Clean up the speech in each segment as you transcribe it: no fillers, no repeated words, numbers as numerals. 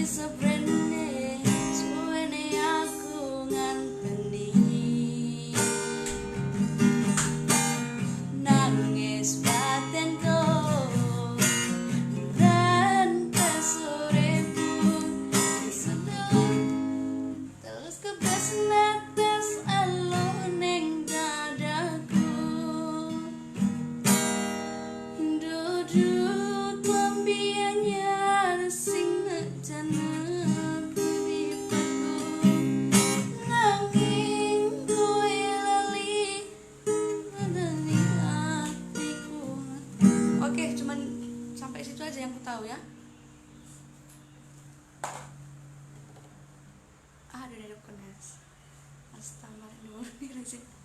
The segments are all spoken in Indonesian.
sebrene suwene aku nganteni nangis batenku dan kesoreku kesedot terus kebas netes elo ning dadaku duduk lambiannya sing ngejana bibirku nanging kowe lali ngedeni hatiku. Oke, cuman sampai situ aja yang ku tahu ya. Ada dari kones astamar dulu nih rezeki.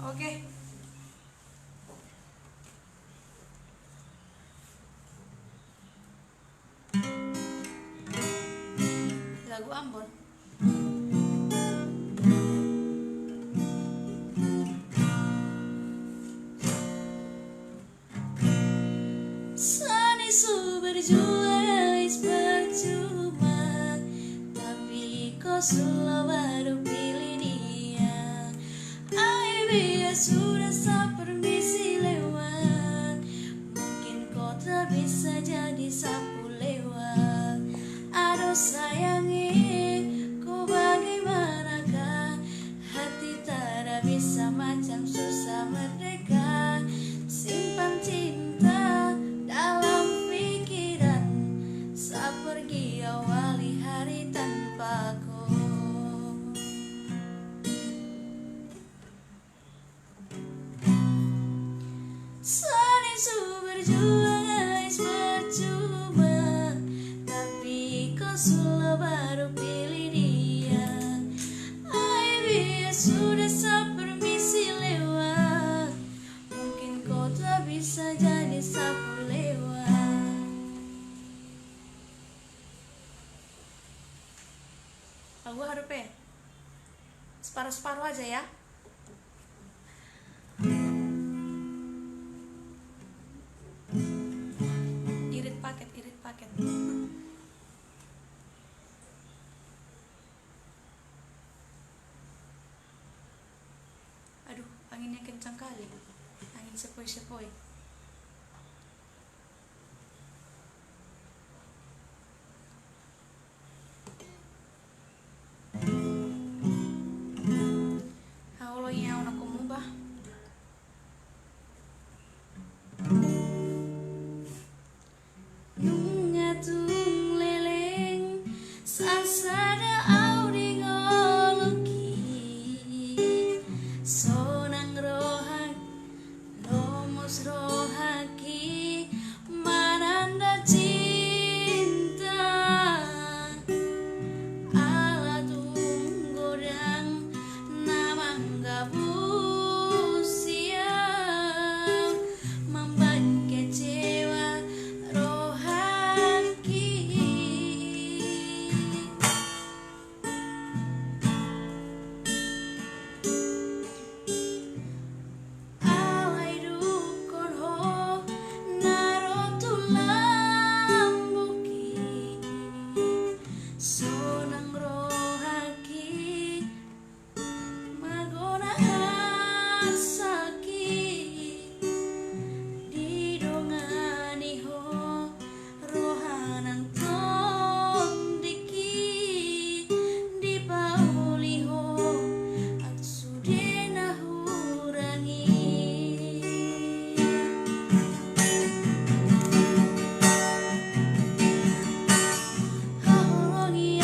Oke. Lagu Ambon. Sanisu berjuang percuma, tapi kau selalu pilih dia. Biar sudah saya permisi lewat, mungkin kau tak bisa jadi sapu lewat. Aduh sayangi, kau bagaimanakah? Hati tak bisa macam susah merdeka. Simpan cinta dalam pikiran, saat pergi awali hari tanpa kau. Sanisu berjuang percuma, tapi kau selalu pilih dia. Biar sudah saya permisi lewat, mungkin kau tak bisa jadi sapu lewat. Lagu harapnya separuh-separuh aja ya. Irit paket. Aduh, anginnya kencang kali. Angin sepoi-sepoi. Haulonya aku mubah. Nungatung leleng sansada audi ngoloki sonang rohak nomos rohaki mananda cinta ala tunggodang namang gabusia membuat kecewa sonang rohaki magona sakit didongani ho rohanang tondiki dipauli ho aksudena hurangi. Haulogi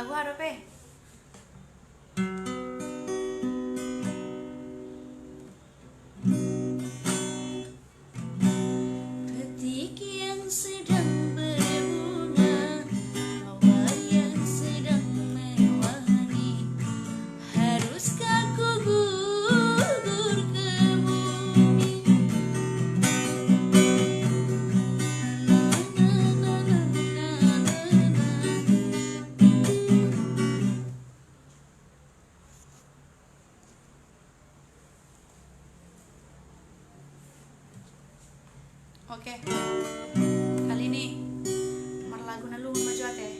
lagu ada pe. Detik yang sedang berbunga, awan yang sedang mewarnai, haruskah ku gugur ke bumi? Oke, kali ini lagu nalungan maju ate.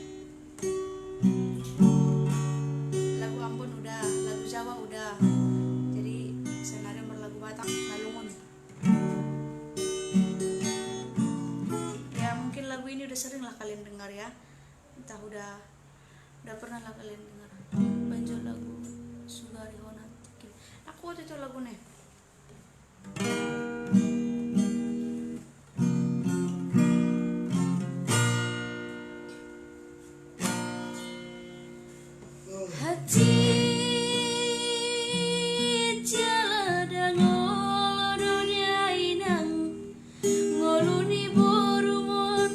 Lagu Ambon udah, lagu Jawa udah. Jadi senario lagu Batak nalungan. Ya mungkin lagu ini udah sering lah kalian dengar ya. Entah udah pernah lah kalian dengar. Banjo lagu Sugari Honat. Aku waktu itu lagu nih. Hati jalada ngolodonya inang ngoluni borumon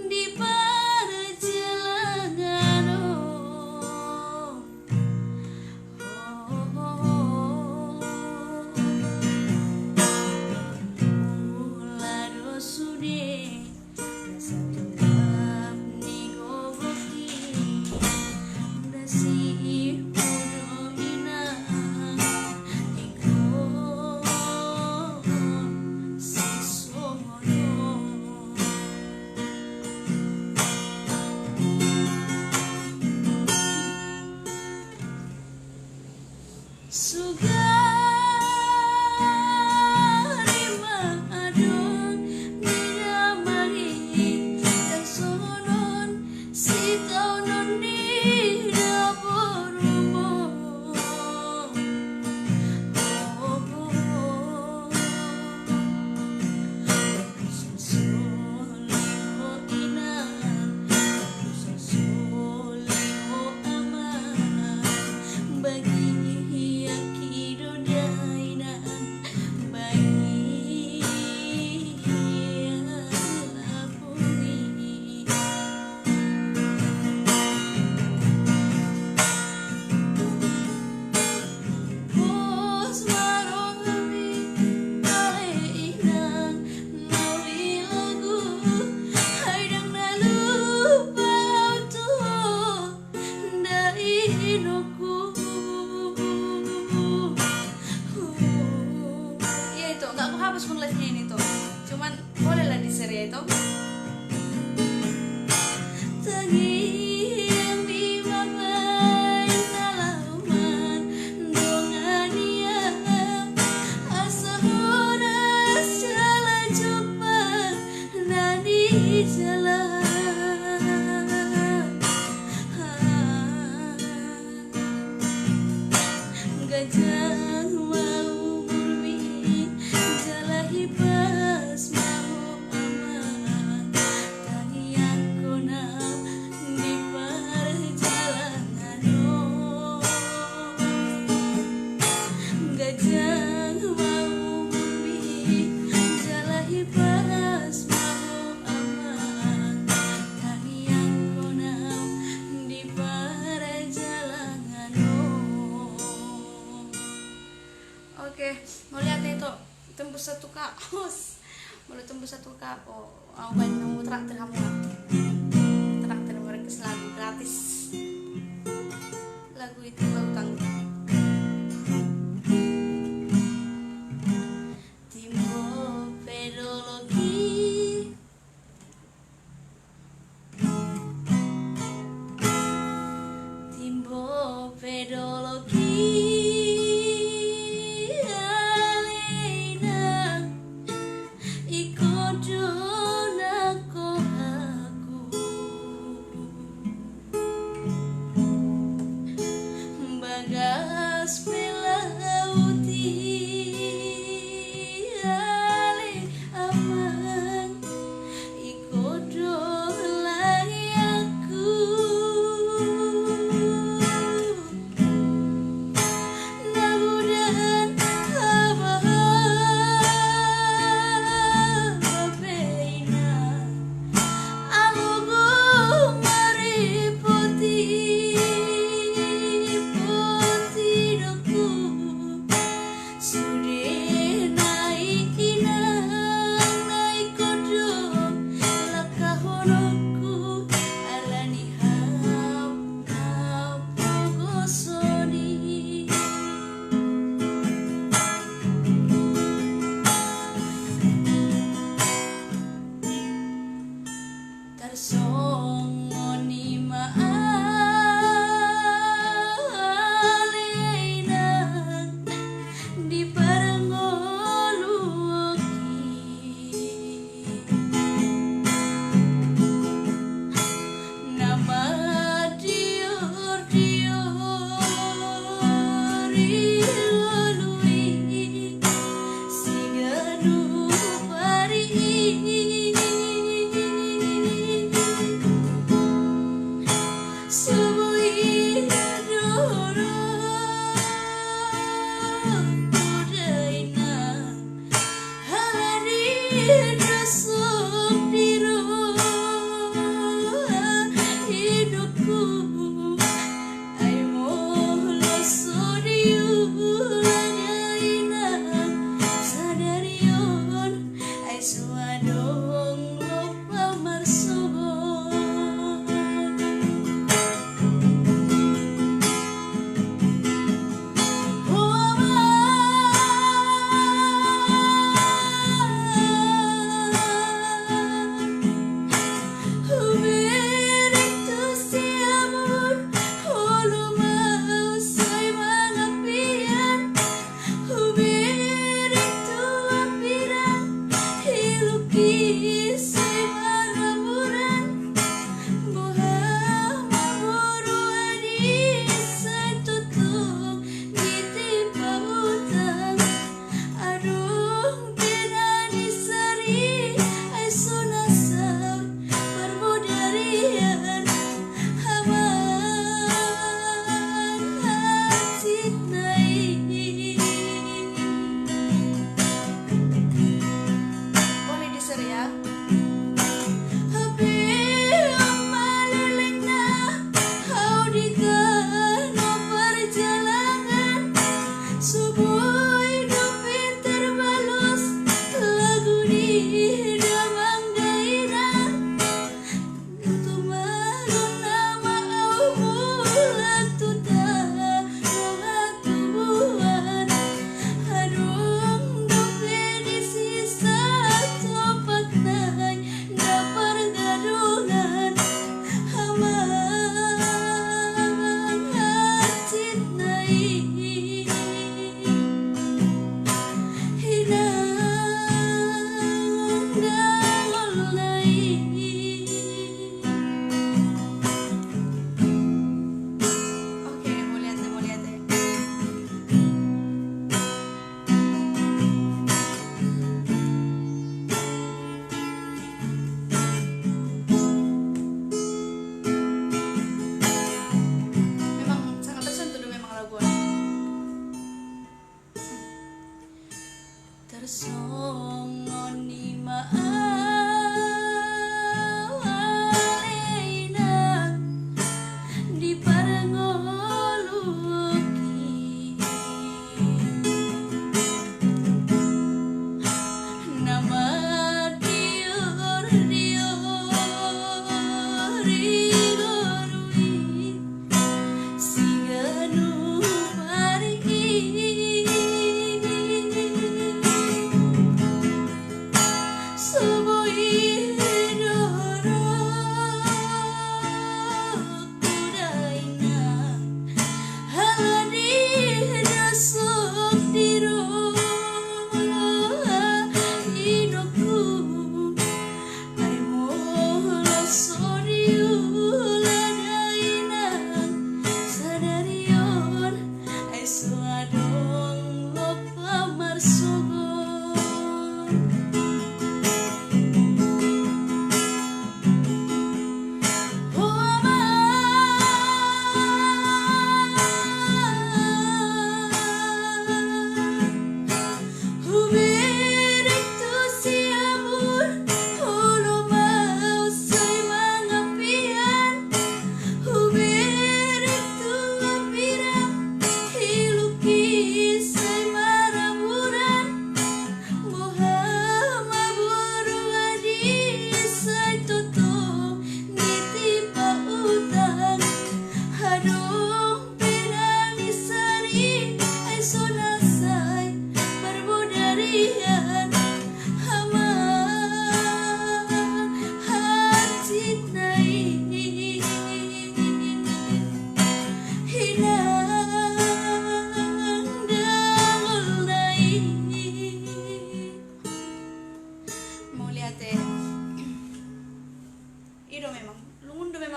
di perjalanan lado sude rasa tetap ni goboki dasi Sugari mahadong minamari dan sonon si taunon di daporumo solio inan solio aman bagi hapus pun live-nya ini tuh, cuman boleh lah di share ya itu. Tanging di babai nalaman dongania asa horas jalan cepat nani jalan gajah pas mau aman tadi aku nau di perjalanan gajah mau bumi jalahi pas mau aman tadi aku nau di perjalanan. Oke, mau lihat itu tembus 1K, boleh tembus 1K. Oh, aku banyak mau traktir kamu lah, traktir mereka lagu gratis. Lagu itu lagu tangguh. Timbo pedologi, timbo pedologi. Songoni maalena di parangoluki nama dior rigorui siganu parigi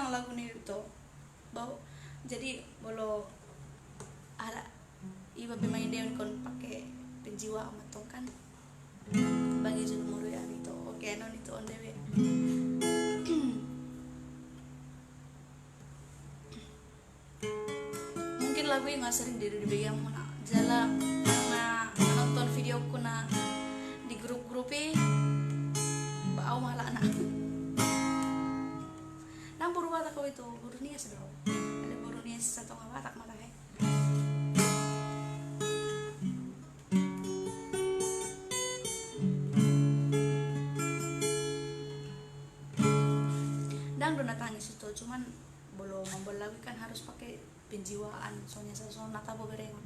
lagu nih itu bau jadi bolo ada iba bermain dia kon pakai penjiwa matong kan bagi jumur ya itu oke non itu on dewe mungkin lagu yang nggak sering di bagian mana jala na nonton videoku na di grup-grupi bau malah anak nang buru batak ko itu buru nias daw ada buru nias sa tong batak malah dang do natangis itu cuman belum membuat lagi kan harus pakai penjiwaan soalnya soalnya nata berengon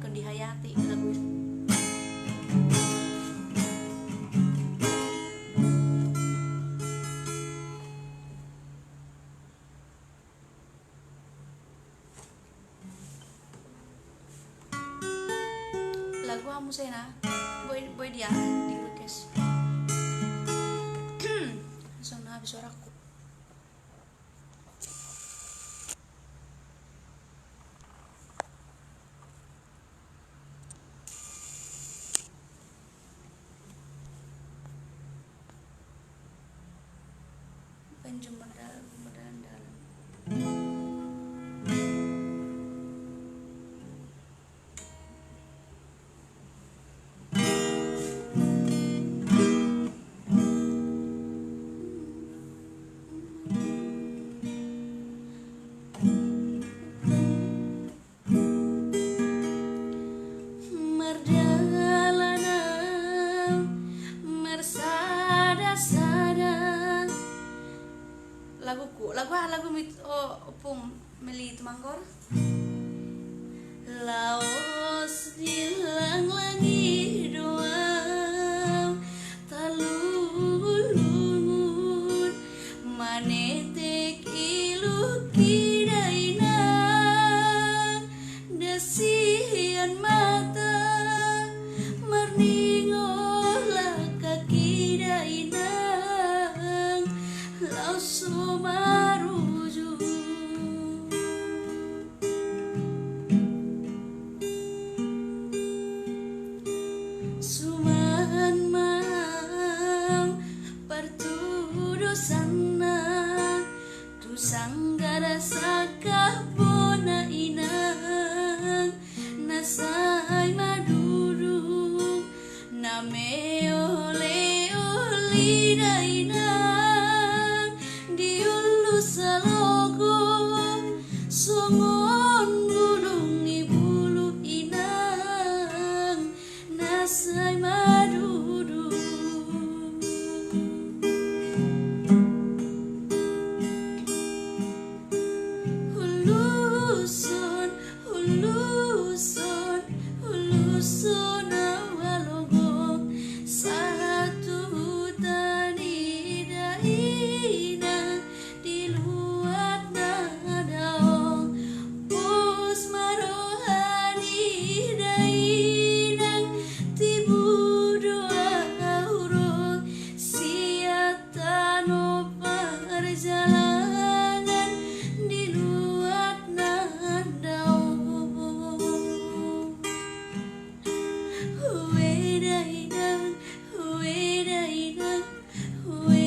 kan dihayati lagu lagu kamu saya boy dia di request langsung habis suaraku penjum dalam lagu mit opung meli temanggor laos dilang lagi doa talulungun manetek ilu kidaina desian mata marningola kakidaina laos maruju sai madudu hulusun hulusun hulusun awalogong satu tani daina di luar nadaong pus marohani dainang tibu doa hurung siatano perjalanan di luar nadaong huwe dainang huwe dainang huwe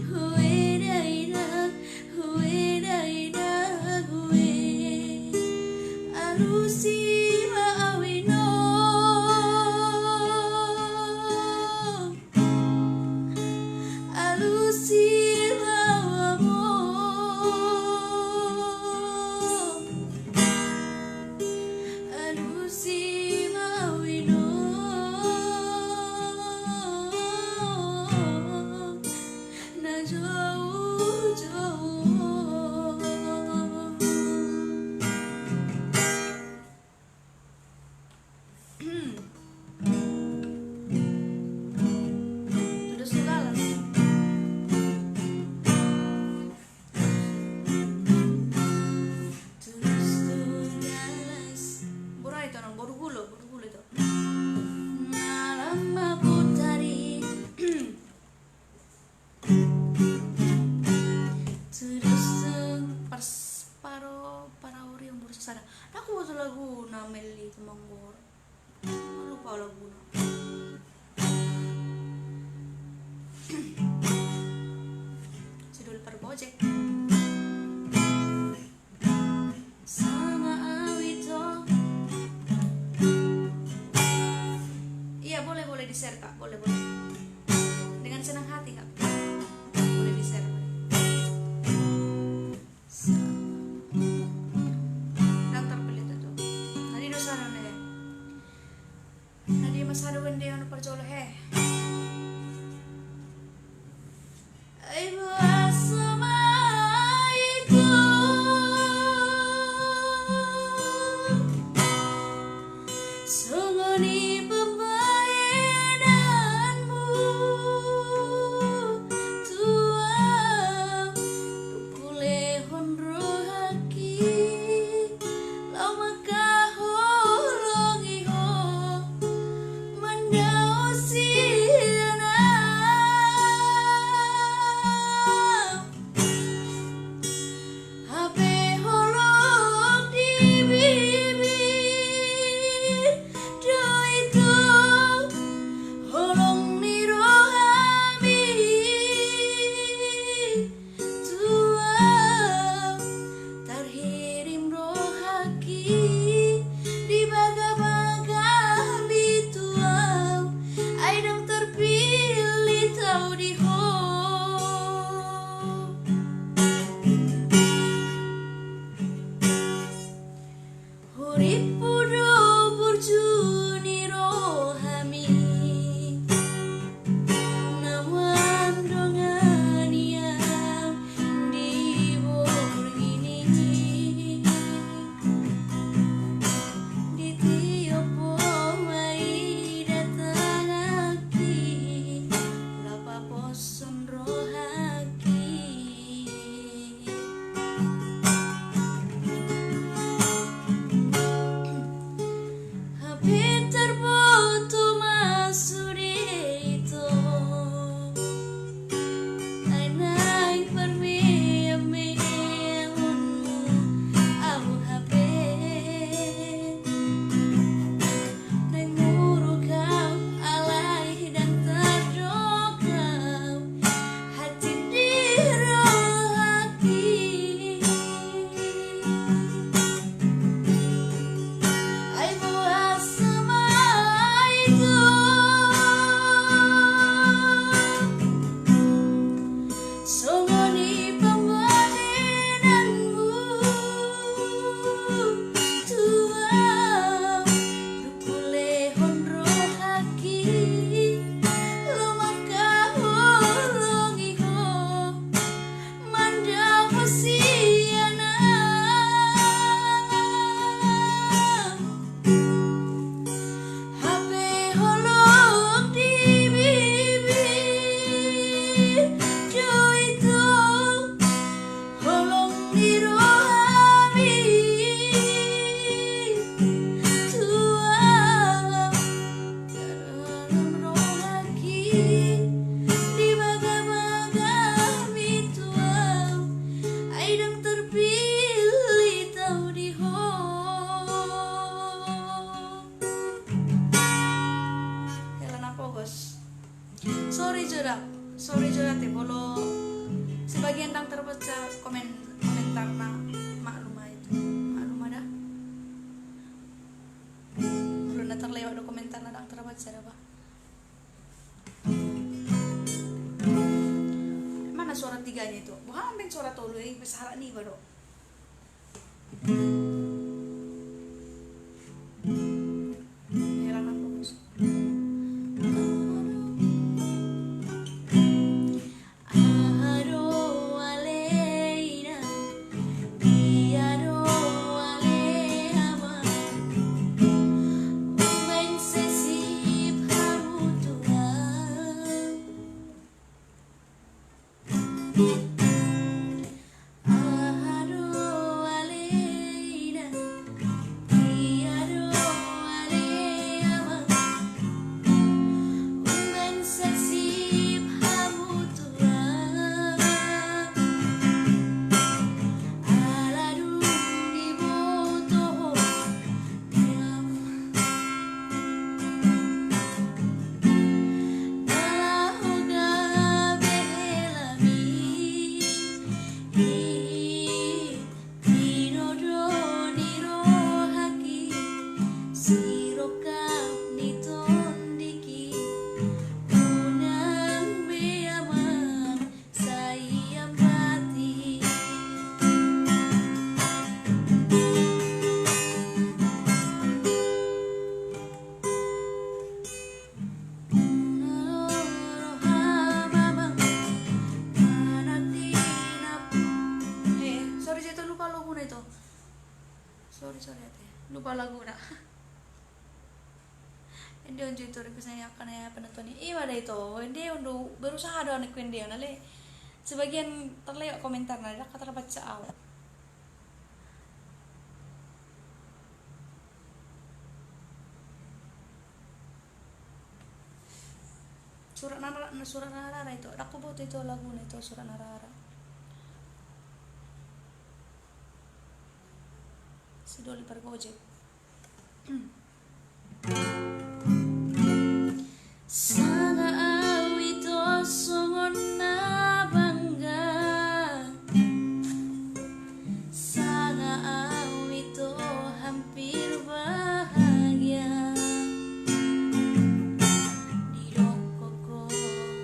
huwe dainang huwe dainang huwe alusi maawino alusi mawamo alusi mawino na jauh-jauh sudah segala terus tunggalas burai itu orang boru gulu itu malam aku tadi terus pas para yang baru sasada aku buat lagu nameli temanggor lupa lagu judul Pergojek sama awito. Iya boleh di share kak, boleh dengan senang hati kak, boleh di share. Dan terpilih itu tadi dosa nih tadi masa ada wende yang perjolo ibu asmaiku sungoni pembayananmu tuang dukule hondro haki lau makaholongi ho mandau siana hape holong di bibir do itu holong ni rohami tuang terhirim rohaki di baga-baga bituang aidang terpilih tau di ho Huripu do burjuni rohami nawan dongan yang di borgini di tiap pomai datang aki lapa poson rohaki sorry juga teh bolo sebagian dang terbaca komentar na maklum itu maklum ada belum na terlewat do komentar na dang terbaca ada ba mana suara tiganya itu bukan ambil suara toloi besar nih baru heran aku bos sorry ate lupa lagu na hindi on itu requestnya akan ya penonton ini ada itu hindi udah berusaha doang nih hindi nale sebagian terlewat komentar nada kata baca awal surat narara itu aku buat itu lagu itu surat narara si Doli Pargojek sana awito songon na bangga sana awito hampir bahagia di rokoko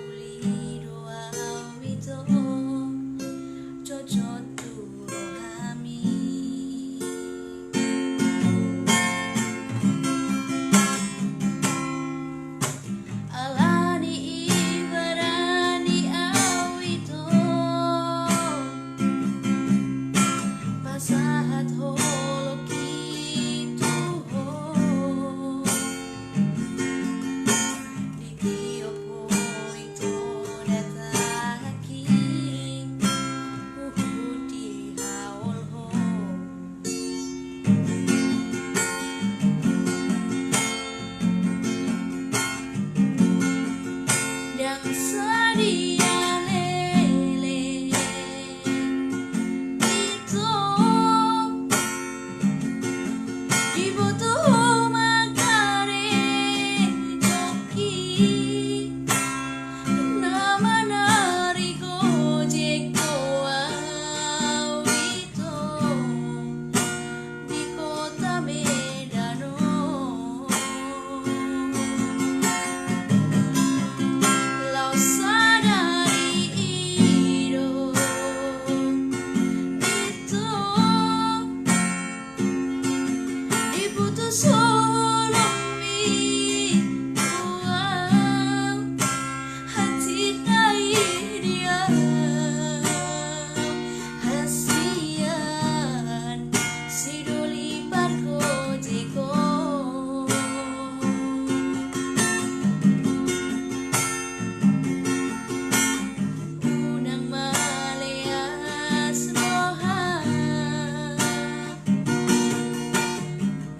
uli doa awito cocok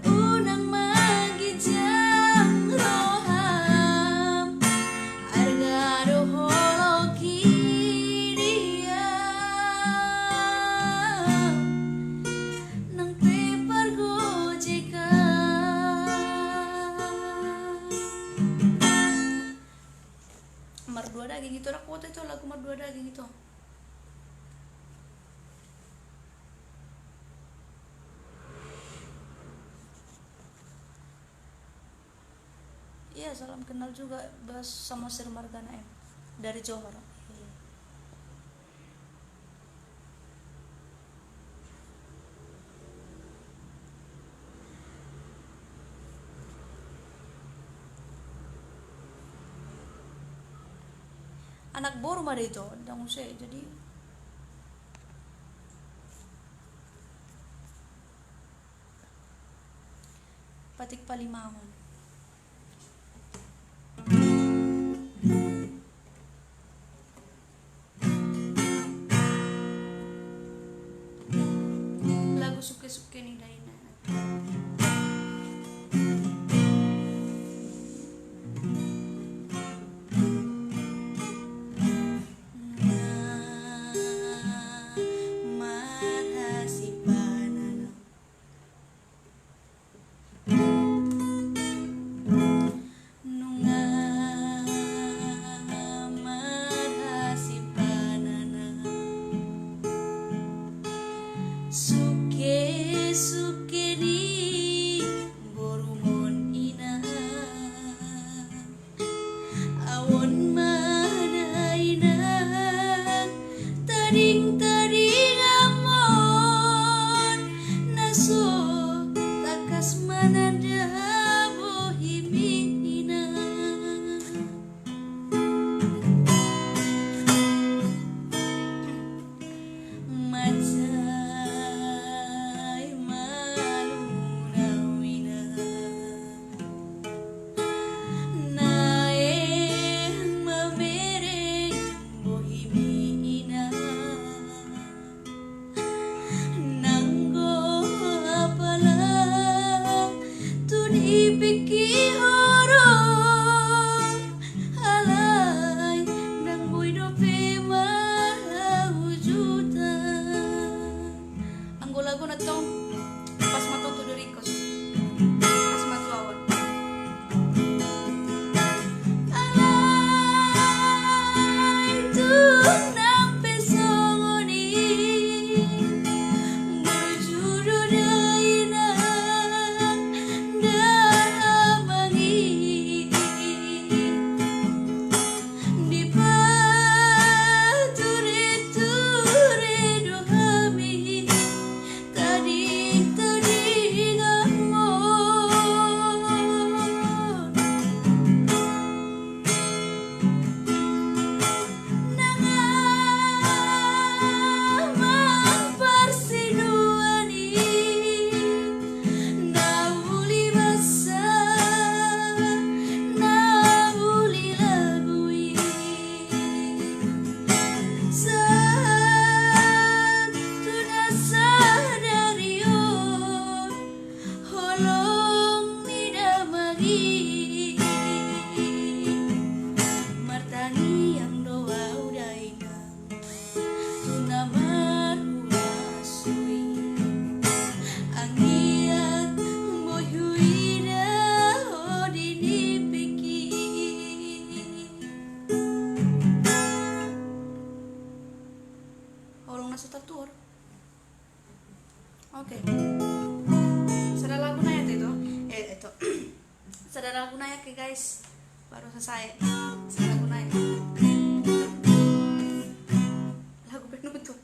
unang daging itu aku waktu itu lagu dua daging itu. Iya, salam kenal juga bahas sama Sir Margana M dari Johor. Iya. Anak baru mah itu, dang usai jadi patik Palimahon. Lagu suke-suke nih Daina. Suke di borumon ina awon mana ina tading amon naso takas manada bohimina lagu na to pas matutudurin ko pas matuawan alay tunang pesongoni berjuru dainan damangi di pature-ture dohami Tatur. Oke. Sudah lagu naik itu. Itu. Sudah lagu naik ya guys. Baru selesai. Sudah lagu naik. Lagu penutup.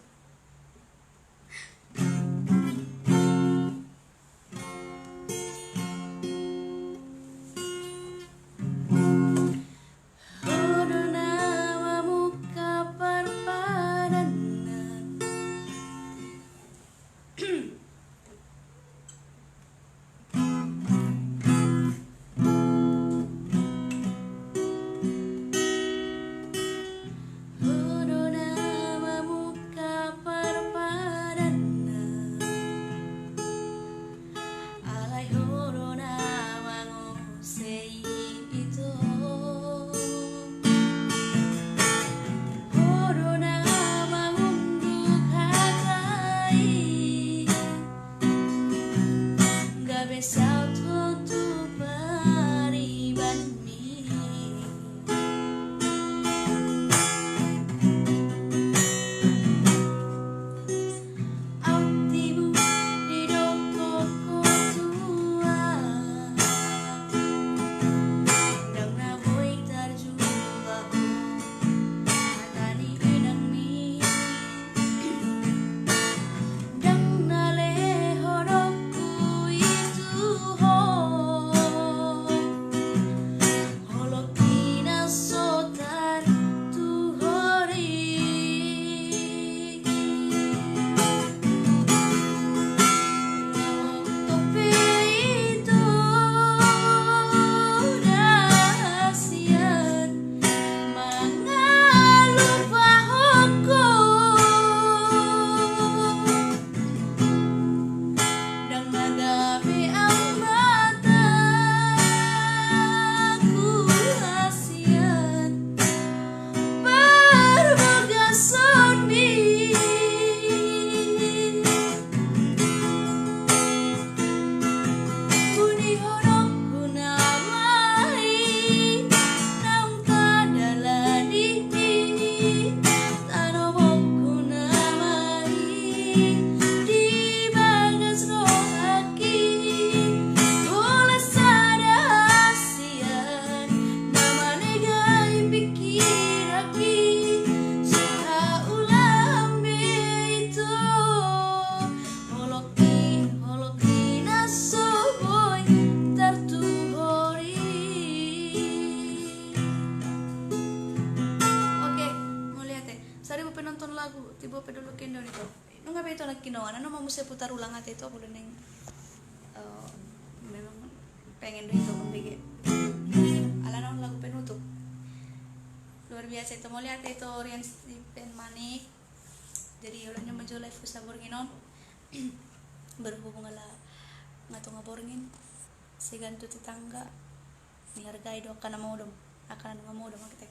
itu nak kinoan mau mesti putar ulang hati itu aku neng memang pengen itu pembagi ala nang lagu penutup luar biasa itu. Mau lihat itu Rian Stephen Manik jadi ulahnya maju live sa borginon berhubung ala ngato ngaborngin si gantu tetangga nihargai do akan mau dong kita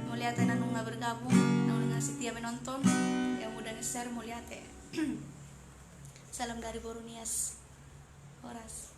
mau lihat nang nga bergabung nang nga setia menonton yang udah nge-share mau lihat salam dari Borunias Horas.